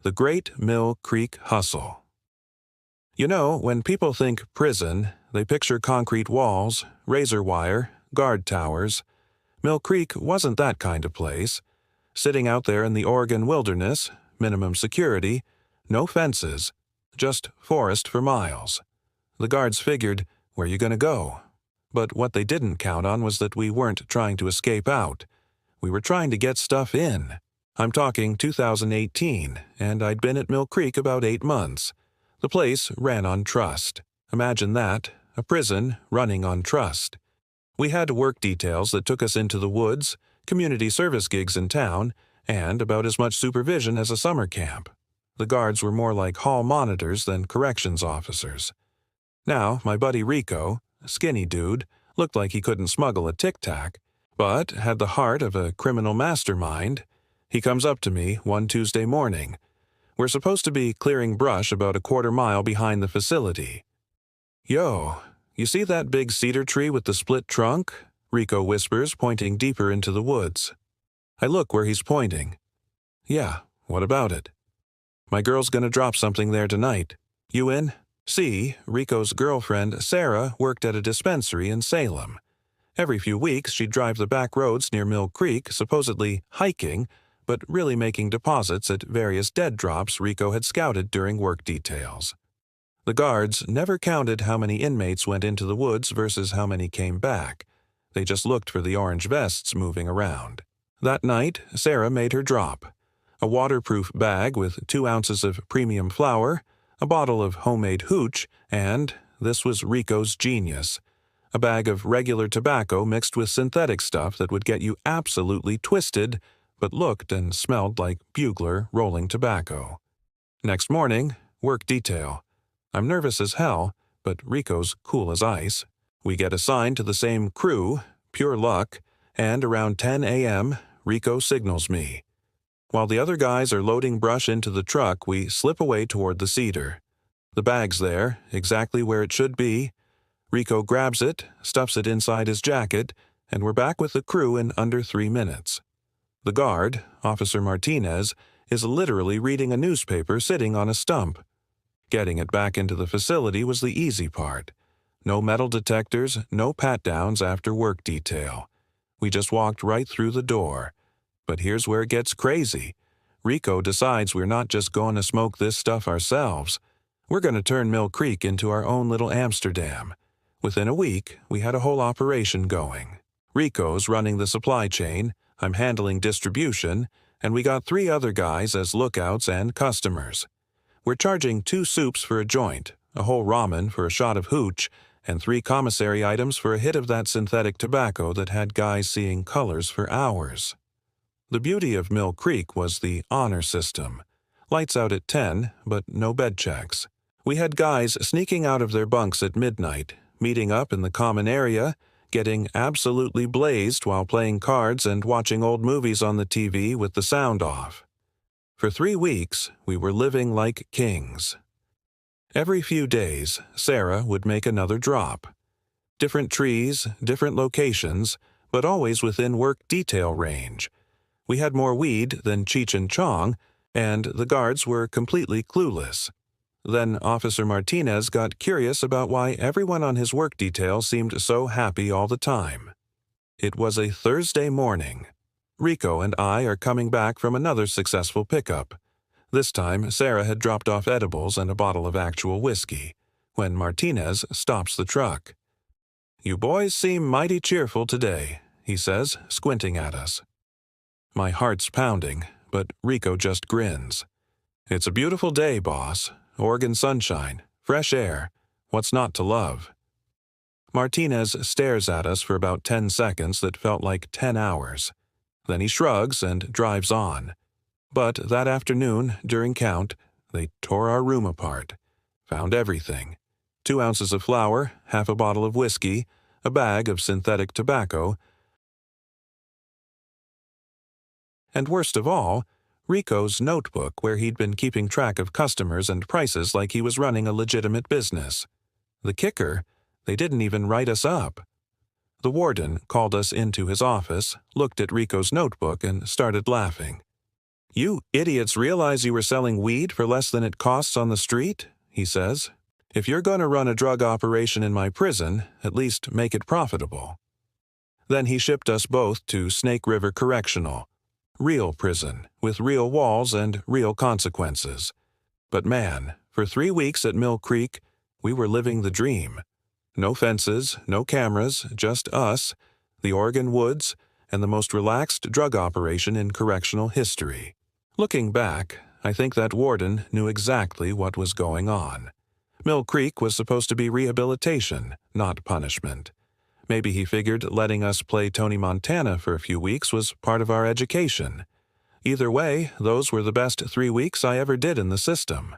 The Great Mill Creek Hustle. You know, when people think prison, they picture concrete walls, razor wire, guard towers. Mill Creek wasn't that kind of place. Sitting out there in the Oregon wilderness, minimum security, no fences, just forest for miles. The guards figured, where you gonna go? But what they didn't count on was that we weren't trying to escape out. We were trying to get stuff in. I'm talking 2018, and I'd been at Mill Creek about 8 months. The place ran on trust. Imagine that, a prison running on trust. We had work details that took us into the woods, community service gigs in town, and about as much supervision as a summer camp. The guards were more like hall monitors than corrections officers. Now, my buddy Rico, a skinny dude, looked like he couldn't smuggle a tic-tac, but had the heart of a criminal mastermind. He comes up to me one Tuesday morning. We're supposed to be clearing brush about a quarter mile behind the facility. "Yo, you see that big cedar tree with the split trunk?" Rico whispers, pointing deeper into the woods. I look where he's pointing. "Yeah, what about it?" "My girl's gonna drop something there tonight. You in?" See, Rico's girlfriend, Sarah, worked at a dispensary in Salem. Every few weeks, she'd drive the back roads near Mill Creek, supposedly hiking, but really making deposits at various dead drops Rico had scouted during work details. The guards never counted how many inmates went into the woods versus how many came back. They just looked for the orange vests moving around. That night, Sarah made her drop. A waterproof bag with 2 ounces of premium flour, a bottle of homemade hooch, and, this was Rico's genius, a bag of regular tobacco mixed with synthetic stuff that would get you absolutely twisted, but looked and smelled like bugler rolling tobacco. Next morning, work detail. I'm nervous as hell, but Rico's cool as ice. We get assigned to the same crew, pure luck, and around 10 a.m., Rico signals me. While the other guys are loading brush into the truck, we slip away toward the cedar. The bag's there, exactly where it should be. Rico grabs it, stuffs it inside his jacket, and we're back with the crew in under 3 minutes. The guard, Officer Martinez, is literally reading a newspaper sitting on a stump. Getting it back into the facility was the easy part. No metal detectors, no pat-downs after work detail. We just walked right through the door. But here's where it gets crazy. Rico decides we're not just going to smoke this stuff ourselves. We're going to turn Mill Creek into our own little Amsterdam. Within a week, we had a whole operation going. Rico's running the supply chain, I'm handling distribution, and we got 3 other guys as lookouts and customers. We're charging 2 soups for a joint, a whole ramen for a shot of hooch, and 3 commissary items for a hit of that synthetic tobacco that had guys seeing colors for hours. The beauty of Mill Creek was the honor system. Lights out at 10, but no bed checks. We had guys sneaking out of their bunks at midnight, meeting up in the common area, getting absolutely blazed while playing cards and watching old movies on the TV with the sound off. For 3 weeks, we were living like kings. Every few days, Sarah would make another drop. Different trees, different locations, but always within work detail range. We had more weed than Cheech and Chong, and the guards were completely clueless. Then Officer Martinez got curious about why everyone on his work detail seemed so happy all the time. It was a Thursday morning. Rico and I are coming back from another successful pickup. This time, Sarah had dropped off edibles and a bottle of actual whiskey, when Martinez stops the truck. "You boys seem mighty cheerful today," he says, squinting at us. My heart's pounding, but Rico just grins. "It's a beautiful day, boss. Oregon sunshine, fresh air. What's not to love?" Martinez stares at us for about 10 seconds that felt like 10 hours. Then he shrugs and drives on. But that afternoon, during count, they tore our room apart. Found everything. 2 ounces of flour, half a bottle of whiskey, a bag of synthetic tobacco, and worst of all, Rico's notebook where he'd been keeping track of customers and prices like he was running a legitimate business. The kicker, they didn't even write us up. The warden called us into his office, looked at Rico's notebook, and started laughing. "You idiots realize you were selling weed for less than it costs on the street?" he says. "If you're going to run a drug operation in my prison, at least make it profitable." Then he shipped us both to Snake River Correctional. Real prison, with real walls and real consequences. But man, for 3 weeks at Mill Creek, we were living the dream. No fences, no cameras, just us, the Oregon woods, and the most relaxed drug operation in correctional history. Looking back, I think that warden knew exactly what was going on. Mill Creek was supposed to be rehabilitation, not punishment. Maybe he figured letting us play Tony Montana for a few weeks was part of our education. Either way, those were the best 3 weeks I ever did in the system.